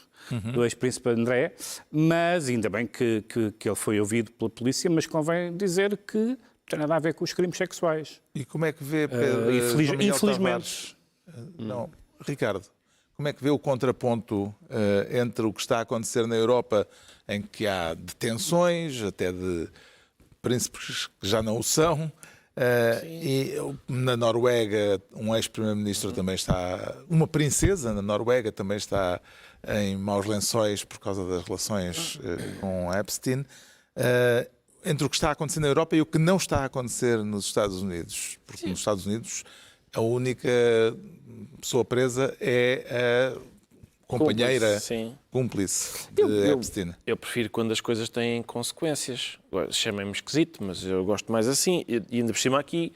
do ex-príncipe André, mas ainda bem que ele foi ouvido pela polícia, mas convém dizer que não tem nada a ver com os crimes sexuais. E como é que vê, Pedro, infelizmente. Não, Ricardo, como é que vê o contraponto entre o que está a acontecer na Europa, em que há detenções, até de príncipes que já não o são, e na Noruega um ex-primeiro-ministro também está, uma princesa na Noruega também está em maus lençóis por causa das relações com Epstein, entre o que está a acontecer na Europa e o que não está a acontecer nos Estados Unidos, porque nos Estados Unidos a única pessoa presa é a companheira cúmplice de Epstein. Eu prefiro quando as coisas têm consequências. Chamem-me esquisito, mas eu gosto mais assim. E ainda por cima aqui,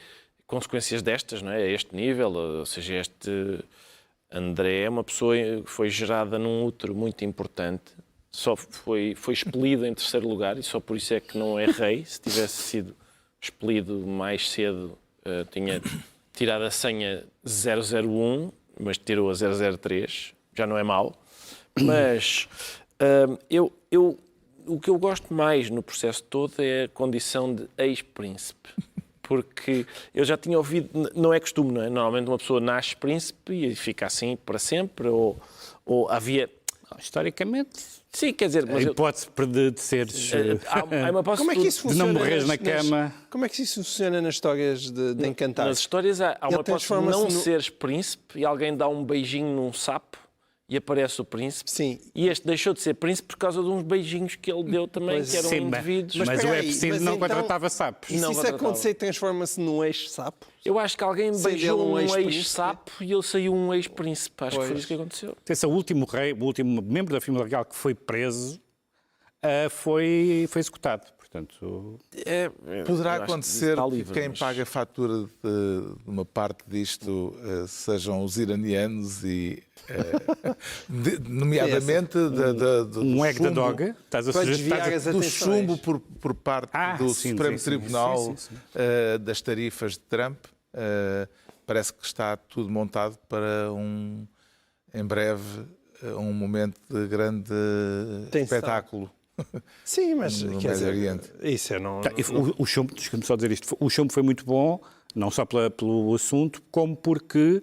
consequências destas, não é? A este nível, ou seja, este André é uma pessoa que foi gerada num útero muito importante, só foi expelido em terceiro lugar e só por isso é que não é rei. Se tivesse sido expelido mais cedo, tinha tirado a senha 001, mas tirou a 003, já não é mau. Mas o que eu gosto mais no processo todo é a condição de ex-príncipe. Porque eu já tinha ouvido, não é costume, não é? Normalmente uma pessoa nasce príncipe e fica assim para sempre, ou havia... Historicamente... Sim, quer dizer... Mas a hipótese de seres... Como é que isso funciona? De não morreres na cama... Como é que isso funciona nas histórias de Encantar? Nas histórias há uma hipótese de não seres príncipe e alguém dá um beijinho num sapo e aparece o príncipe. Sim. E este deixou de ser príncipe por causa de uns beijinhos que ele deu também, que eram indivíduos. Mas o Epstein não contratava sapos. E se isso acontecer, transforma-se num ex-sapo? Eu acho que alguém beijou um ex-sapo e ele saiu um ex-príncipe. Acho que foi isso que aconteceu. Esse último rei, o último membro da família real que foi preso, foi executado. Portanto, Poderá eu acho que acontecer está que livre, quem mas- paga a fatura de uma parte disto sejam os iranianos e, nomeadamente, do um egg da chumbo- dog, estás a Para sugerir... desviar as do atenções. chumbo por parte do sim, Supremo sim, sim, Tribunal sim. das tarifas de Trump. Parece que está tudo montado para em breve, um momento de grande Tensão. espetáculo. Sim, mas No quer Médio dizer, Oriente. isso eu não... O chumbo, deixa-me só dizer isto, o chumbo foi muito bom, não só pelo assunto, como porque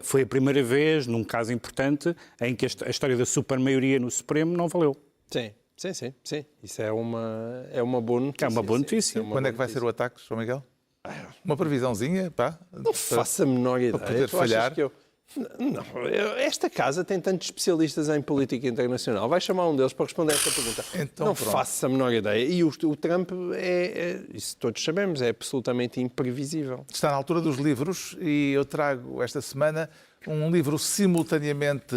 foi a primeira vez, num caso importante, em que a história da supermaioria no Supremo não valeu. Sim. Isso é uma boa notícia. É uma boa notícia. Sim, é uma Quando é boa que vai ser notícia. o ataque, João Miguel? Uma previsãozinha, pá? Não faço a menor ideia. poder Tu achas falhar? que esta casa tem tantos especialistas em política internacional. Vai chamar um deles para responder esta pergunta. Então, não pronto. faço a menor ideia. E o Trump isso todos sabemos, é absolutamente imprevisível. Está na altura dos livros e eu trago esta semana um livro simultaneamente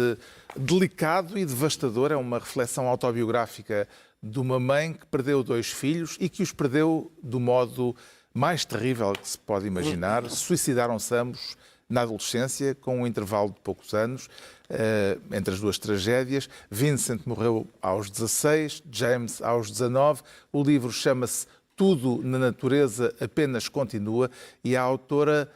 delicado e devastador. É uma reflexão autobiográfica de uma mãe que perdeu 2 filhos e que os perdeu do modo mais terrível que se pode imaginar. Suicidaram-se ambos na adolescência, com um intervalo de poucos anos entre as 2 tragédias. Vincent morreu aos 16, James aos 19. O livro chama-se Tudo na Natureza Apenas Continua e a autora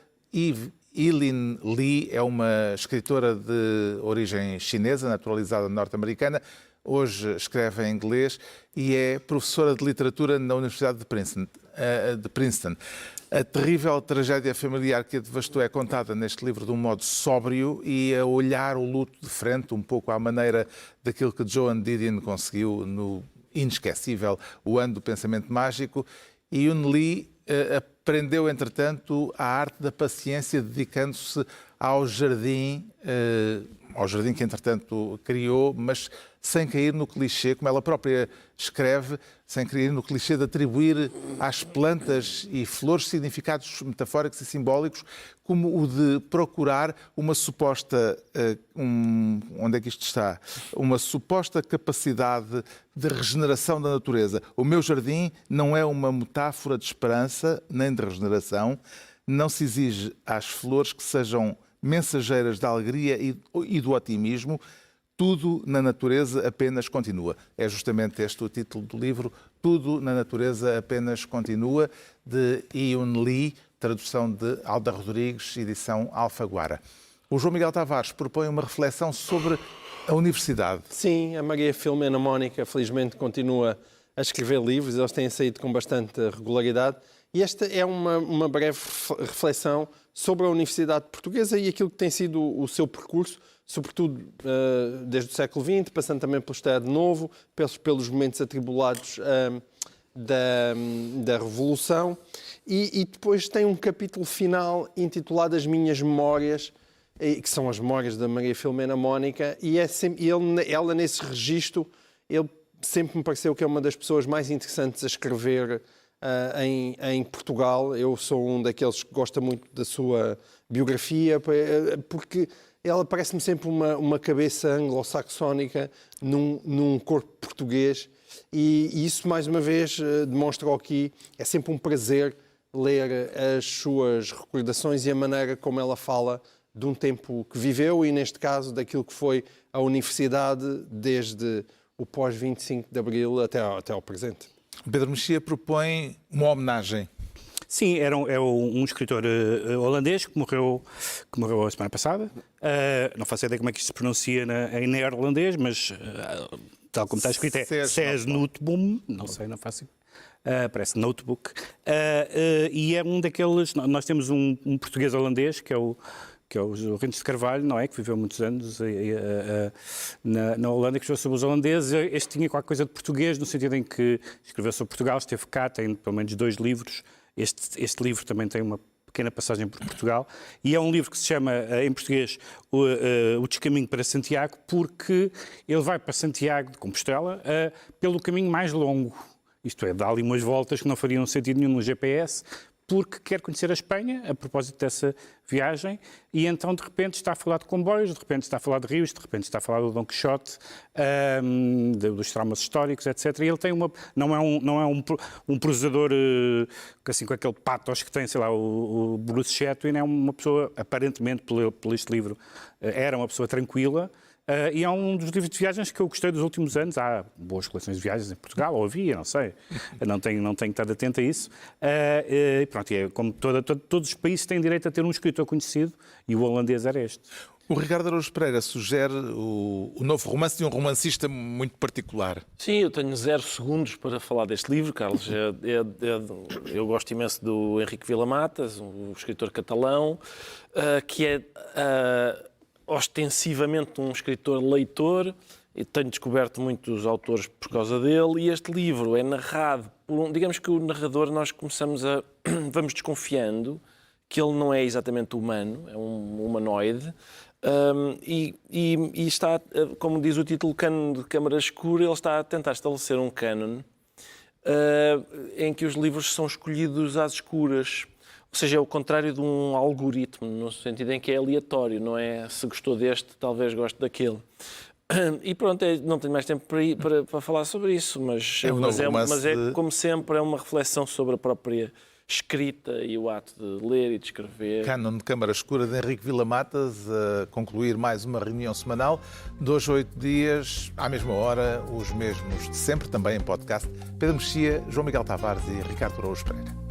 Eileen Lee é uma escritora de origem chinesa, naturalizada norte-americana. Hoje escreve em inglês e é professora de literatura na Universidade de Princeton. A terrível tragédia familiar que a devastou é contada neste livro de um modo sóbrio e a olhar o luto de frente, um pouco à maneira daquilo que Joan Didion conseguiu no inesquecível O Ano do Pensamento Mágico. E Yun Lee aprendeu, entretanto, a arte da paciência, dedicando-se ao jardim que, entretanto, criou, mas sem cair no clichê, como ela própria escreve, sem cair no clichê de atribuir às plantas e flores significados metafóricos e simbólicos, como o de procurar uma suposta, onde é que isto está? Uma suposta capacidade de regeneração da natureza. O meu jardim não é uma metáfora de esperança nem de regeneração. Não se exige às flores que sejam mensageiras da alegria e do otimismo. Tudo na natureza apenas continua. É justamente este o título do livro, Tudo na Natureza Apenas Continua, de Yun Lee, tradução de Alda Rodrigues, edição Alfaguara. O João Miguel Tavares propõe uma reflexão sobre a universidade. Sim, a Maria Filomena Mónica, felizmente, continua a escrever livros, eles têm saído com bastante regularidade. E esta é uma breve reflexão sobre a Universidade Portuguesa e aquilo que tem sido o seu percurso, sobretudo desde o século XX, passando também pelo Estado Novo, pelos momentos atribulados da Revolução. E depois tem um capítulo final intitulado As Minhas Memórias, que são as memórias da Maria Filomena Mónica, e ela nesse registro, ele sempre me pareceu que é uma das pessoas mais interessantes a escrever em Portugal. Eu sou um daqueles que gosta muito da sua biografia, porque ela parece-me sempre uma cabeça anglo-saxónica num corpo português, e isso, mais uma vez, demonstra aqui, é sempre um prazer ler as suas recordações e a maneira como ela fala de um tempo que viveu e, neste caso, daquilo que foi a universidade desde o pós-25 de Abril até ao presente. Pedro Mexia propõe uma homenagem. Sim, é um escritor holandês que morreu a semana passada. Não faço ideia como é que isto se pronuncia em neerlandês, mas tal como está escrito é Ces Noteboom. Não sei, não faço ideia. Parece notebook. E é um daqueles... Nós temos um português holandês, que é o Rentes de Carvalho, não é? Que viveu muitos anos na Holanda, que escreveu sobre os holandeses. Este tinha qualquer coisa de português, no sentido em que escreveu sobre Portugal, esteve cá, tem pelo menos 2 livros. Este livro também tem uma pequena passagem por Portugal. E é um livro que se chama, em português, O Descaminho para Santiago, porque ele vai para Santiago de Compostela pelo caminho mais longo. Isto é, dá ali umas voltas que não fariam sentido nenhum no GPS, porque quer conhecer a Espanha, a propósito dessa viagem, e então de repente está a falar de comboios, de repente está a falar de rios, de repente está a falar do Dom Quixote, dos traumas históricos, etc. E ele tem não é um prosador assim, com aquele pathos que tem, sei lá, o Bruce Chatwin, é uma pessoa, aparentemente, por este livro, era uma pessoa tranquila. E é um dos livros de viagens que eu gostei dos últimos anos. Há boas coleções de viagens em Portugal, ou havia, não sei. Não tenho estado atento a isso. E pronto, é como todos os países têm direito a ter um escritor conhecido, e o holandês era este. O Ricardo Araújo Pereira sugere o novo romance de um romancista muito particular. Sim, eu tenho 0 segundos para falar deste livro, Carlos. Eu gosto imenso do Henrique Vila-Matas, um escritor catalão, que é ostensivamente um escritor leitor, e tenho descoberto muitos autores por causa dele, e este livro é narrado por digamos que o narrador, nós vamos desconfiando que ele não é exatamente humano, é um humanoide, e está, como diz o título, Cânon de Câmara Escura, ele está a tentar estabelecer um cânon em que os livros são escolhidos às escuras. Ou seja, é o contrário de um algoritmo, no sentido em que é aleatório, não é? Se gostou deste, talvez goste daquele. E pronto, não tenho mais tempo para falar sobre isso, mas como sempre, é uma reflexão sobre a própria escrita e o ato de ler e de escrever. Cânon de Câmara Escura, de Henrique Vila-Matas, a concluir mais uma reunião semanal. 2 a 8 dias, à mesma hora, os mesmos de sempre, também em podcast. Pedro Mexia, João Miguel Tavares e Ricardo Araújo Pereira.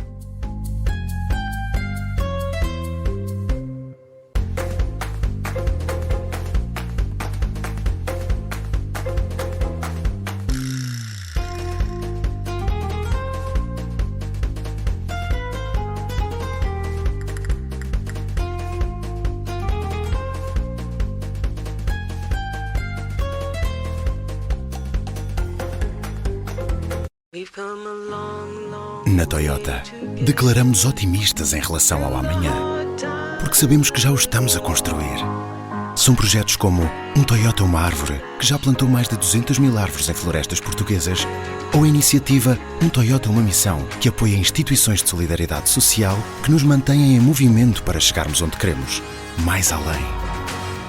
Na Toyota, declaramos otimistas em relação ao amanhã, porque sabemos que já o estamos a construir. São projetos como um Toyota Uma Árvore, que já plantou mais de 200 mil árvores em florestas portuguesas, ou a iniciativa Um Toyota Uma Missão, que apoia instituições de solidariedade social que nos mantêm em movimento para chegarmos onde queremos, mais além.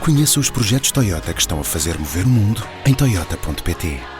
Conheça os projetos Toyota que estão a fazer mover o mundo em toyota.pt.